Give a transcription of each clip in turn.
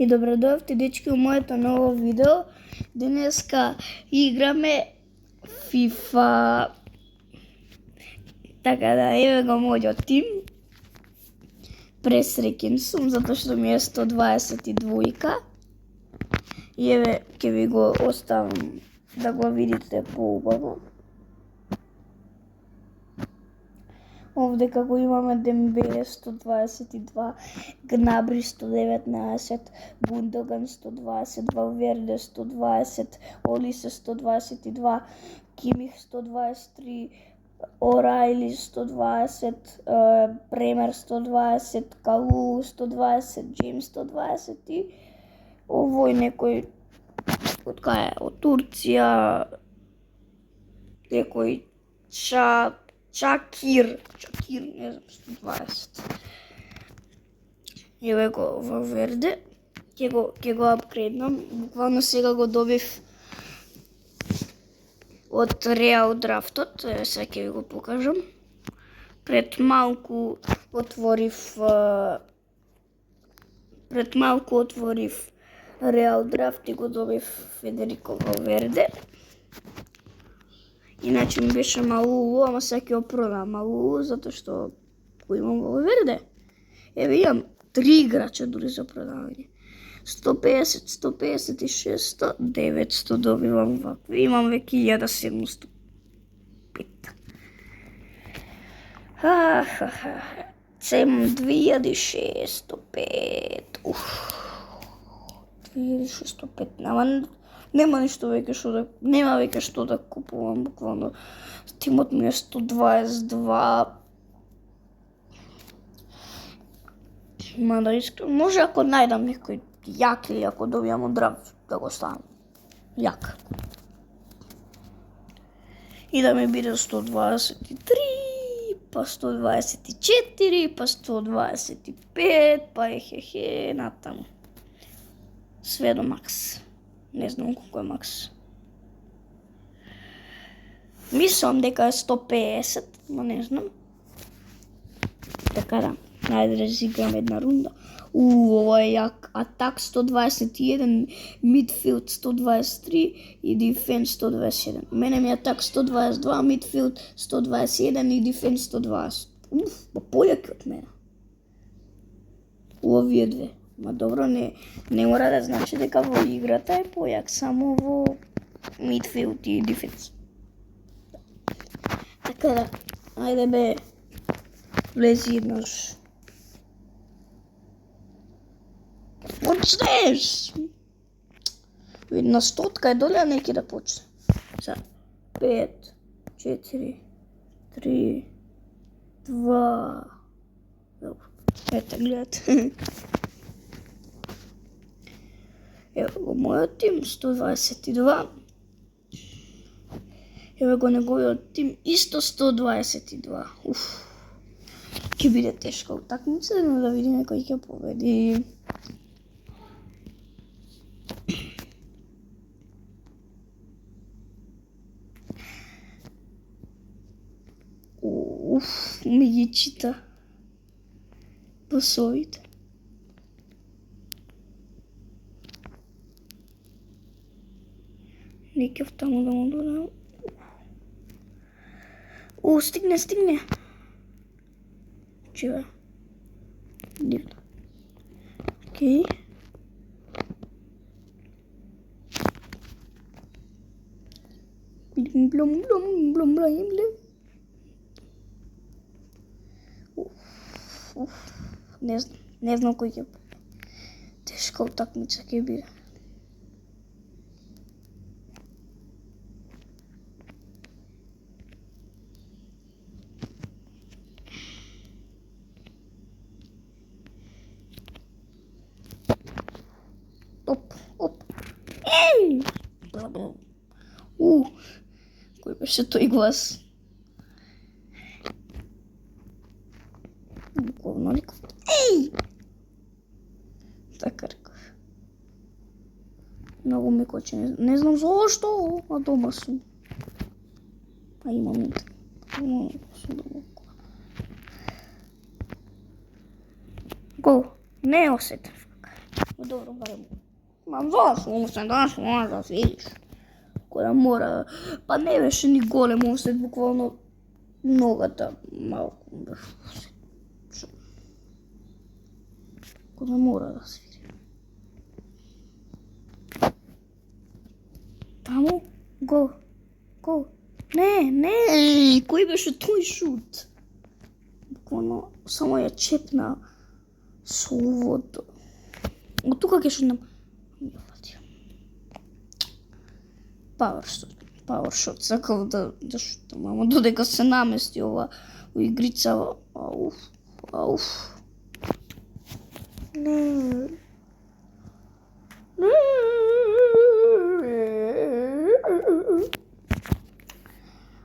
И добре дојавте, дечки, у моето ново видео. Денеска играме FIFA. Така да, еве го мојот тим. Пресреќен сум, затоа што ми е 122. И еве, ќе ви го оставам да го видите поубаво. Овде како имаме Дембеле 122, Гнабри 119, Гундоган 120, Валверде 120, Олисе 122, Кимих 123, Орайли 120, Премер 120, Калу 120, Джеймс 120 и овој некој од кај од Турција, некој Чакир, не знам, 120. Еве го Валверде, ќе го апгрейднам, буквално сега го добив од Реал драфтот, сега ќе ви го покажам. Пред малку отворив Реал драфт и го добив Федерико Валверде. Иначе ми беше Малулу, ама сега ќе го продам Малулу, затоа што го имам Валверде. Еве имам 3 играча дури за продавање. 150, 156, 900 добивам вакви. Имам веќе 1705. Сега имам 2605. 2605. Нема веќе што да купувам, буквално. Тимот ми е 122. Мада искрено, може ако најдам некој јак или ако добијам од драфт да го ставам јак. И да ми биде 123, па 124, па 125, па натаму. Све до макс. Не знам колку е макс. Мислам дека е 150, но не знам. Така да, најде да изиграм една рунда. Ова е јак. Атак 121, мидфилд 123 и дефенс 127. Мене ми атак 122, мидфилд 121 и дефенс 120. Па појаки од мене. Овие две. Ма добро, не мора да значи дека во играта е појак, само во мидфилд и дефенс. Така да, ајде бе, влези еднаш. Почнеш! Една стотка е доле, а неќе да почне. Са, 5, 4, 3, 2... Добро, ете, гледате. Ево го мојот тим, 122. Ево го неговиот тим, исто 122. Ќе биде тешка утакмица, но да видиме кој ќе победи. Ми ги чита пасовите. Некев таму да му додам. Стигне. Чува. Дивно. Окей. Блум. Не знам кој ќе победи. Тешка утакмица ќе биде. Оп. Еј! Кој беше тој глас? Буквално реков. Еј! Така реков. Многу ми коче, не знам зошто, а дома сум. А имам интернет. Гол. Не осетив. Добро, барем. Зашо да видиш. Која мора, па не беше ни голем осет, буквално ногата малку беше. Која мора да свири. Таму, гол. Не, кој беше тој шут? Буквално само ја чепна со увото. Од тука ќе шутнам. Power shot, сакав да шутам, ама додека се намести ова игрица, ауф. Не.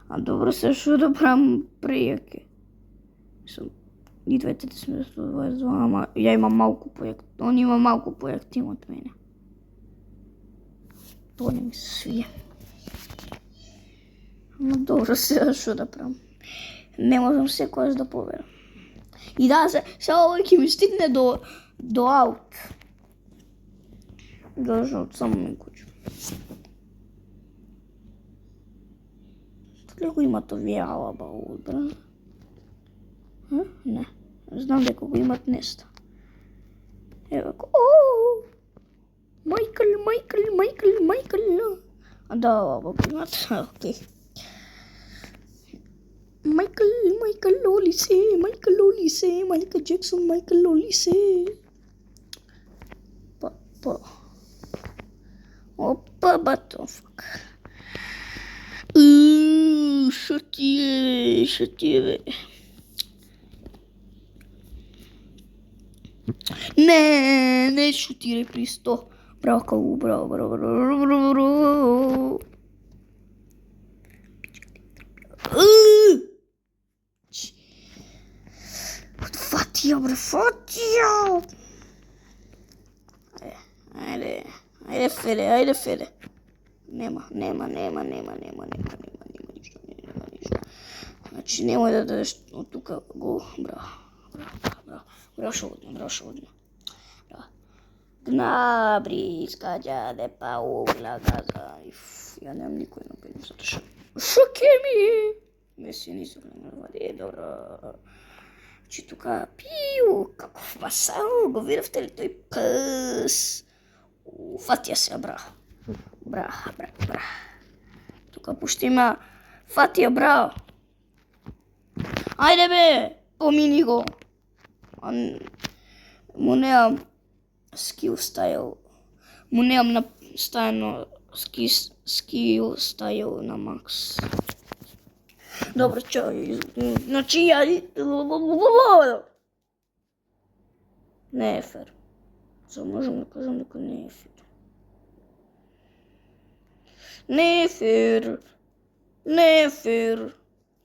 А добро се што да правам прејаке. И двете сме 122, ама ја имам малку појак. Он има малку појак тим од мене. Тоа не ми се свија. Ама добро се што да правам. Не можам секојаш да поверам. И да, се овој ќе ми стигне до аут. Должно само ми кучу. Дали го имат овие алаба одбрана? Не. Знам дека го имат неста. Ева ко... Майкл. А да, алаба го имат. Окей. Майкл Олисе, Майкл Джексон, Майкл Олисе. Па. Опа, батофак. Шо ти е, бе? Не шутирај при 100. Браво, Калу, браво. Фатија, бре, фатија! Ајде, Феде. Нема ништо. Значи, немој да дадеш од тука гол. Браво. Браво, шо одно. Гнабри, скаѓа, де Паула, газа. Ја немам никој на пенусата. Шо ке ми? Меси нисам намервали, добро. Чи тука пиу, каков пасал, го видовте ли тој пас? Фатија се, бра. Тука пушти има Фатија, браво. Ајде бе, помини го. Му неам скил стайл. Му неам наставено скил стайл на макс. Добро, чај. Значи ја... Не е фер. Само можам да кажам дека не е фер.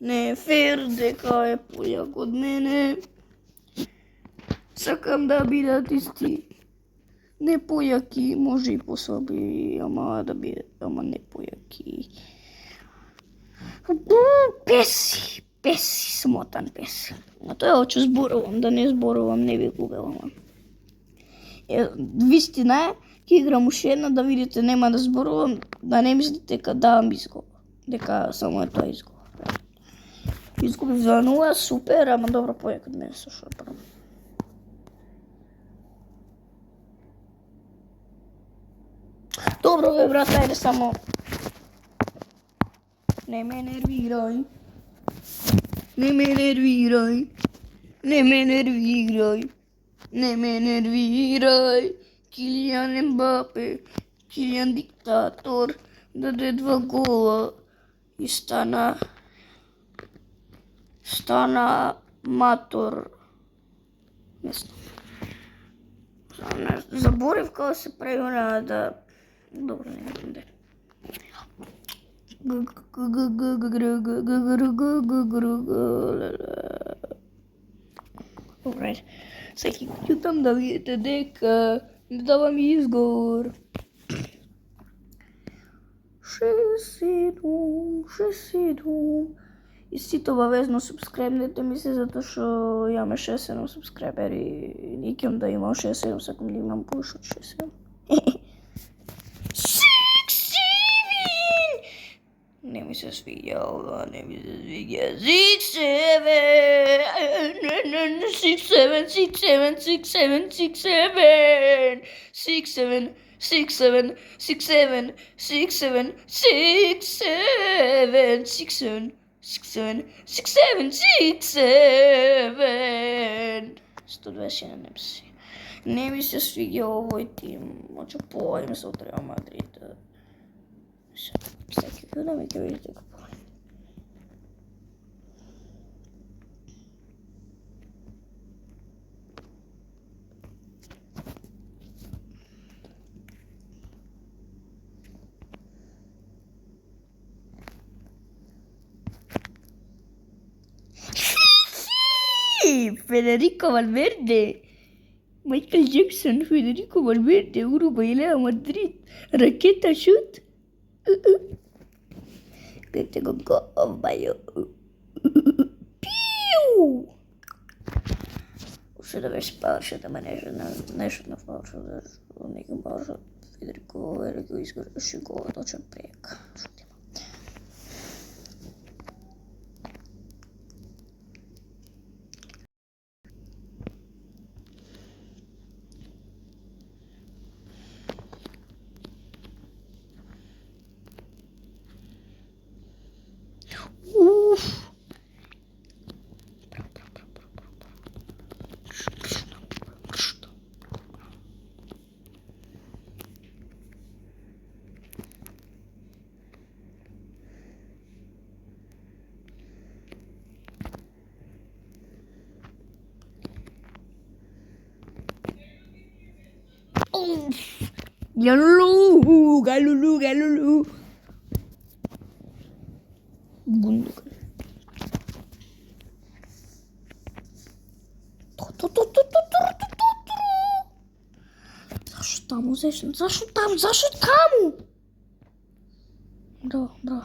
Не е фер дека е појак од мене. Сакам да бидат исти. Не појаки, може и послаби, ама не појаки. Песи, смотан песи. А тоа очу зборувам, да не зборувам, не би губела. Вистина е, ќе играм уште една, да видите, нема да зборувам, да не мислите дека давам изговор, дека само е тоа изговор. Изгубив за 0, супер, ама добро појак од мене со шо правам. Добро бе, брат, ајде само. Не ме нервирај. Килијан Ембапе, Килијан диктатор, даде 2 гола и стана матор. Не знам. Заборев како се прави да... Добро, не знам де. Добре, сега ќутам да видите дека не давам изговор. 6-7. И сите обавезно субскрайбнете ми се затоа што имаме 67 субскрайбери и не ќе да имам 67, сакам да имам повеќе од 67. 67! Не ми се свиѓа ова, не ми се свиѓа. 121 не ми се свиѓа овој тим. Може поим се од Реал Мадрид. Всеки да ми ќе видите како поим. Federico Valverde, Michael Jackson, Federico Valverde, Uruguay, Real Madrid, raqueta shoot. Que tengo baio. Piu! Ще да беше повече да ме нещо на повече да неким повече Федерико Велико изгреше го точен прек. Galulu. Gundogan. Зашо таму? Зашо таму? Браво.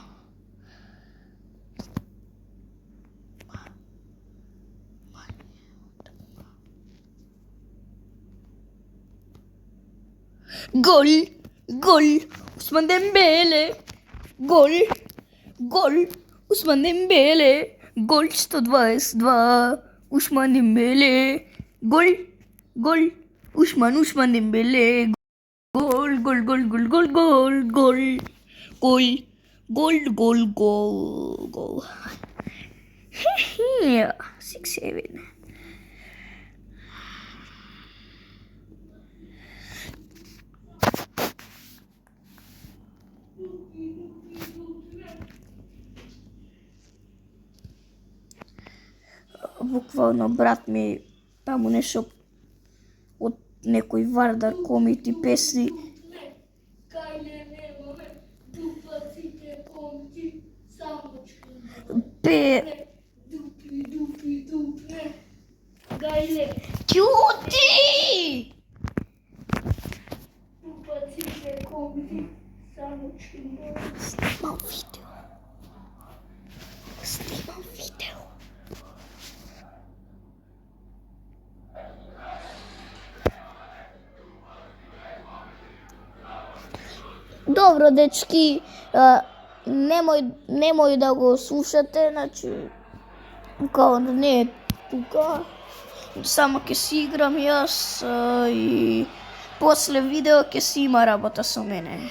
Gol. Ousmane Dembélé. Gol. Ousmane Dembélé. Gol 122. Ousmane Dembélé. Gol. Ousmane Dembélé. Gol. 6-7. Буквално брат ми таму нешто од некој Вардар комити песни. Ќути! Снимам видео. Добро, дечки, немој да го слушате, значи, као да не е тука, само ќе си играм јас и после видео ќе си има работа со мене.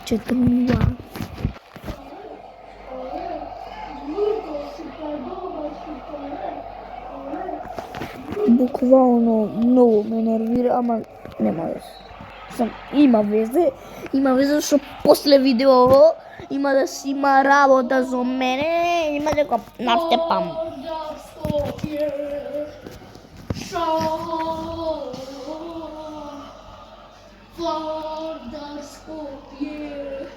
Четруа. Буквално многу ме нервира, ама нема везе. Има везе што после видео има да си има работа за мене, има да го нафтепам. Вардар Скопје.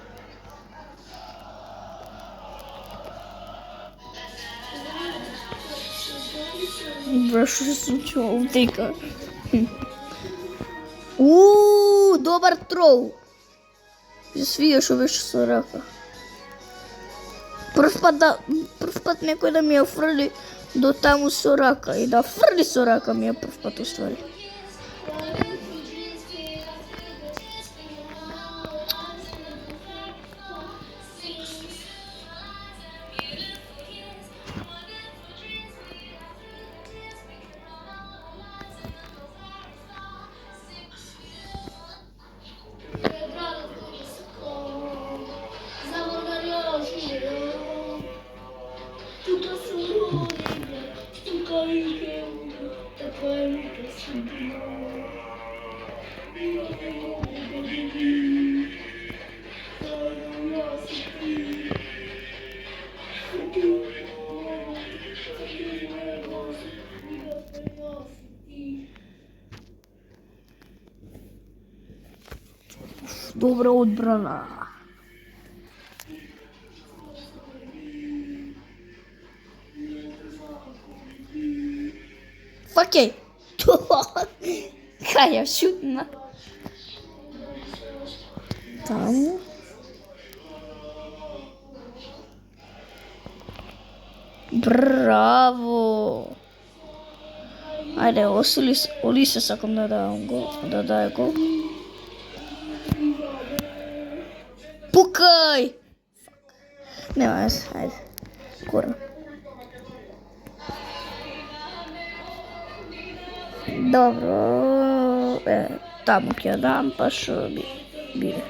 Бра, што се случува овдека? Добар трол. Се свија што беше со рака. Прв пат некој да ми ја фрли до таму со рака и да фрли со рака ми ја прв пат уствари. Добра одбрана. Окей. Кај ја шутна. Таму. Браво. Ајде, оли се сакам да давам гол, да даде гол. Пукај! Нема вез, ајде. Кора. Добро. Таму ќе ја дам, па шо биде.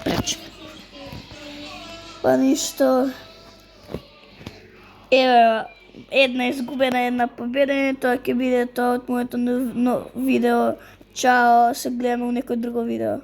Прече. Па ништо. Еве, една изгубена, една победена, тоа ќе биде тоа од моето видео. Чао, се гледаме у некој друго видео.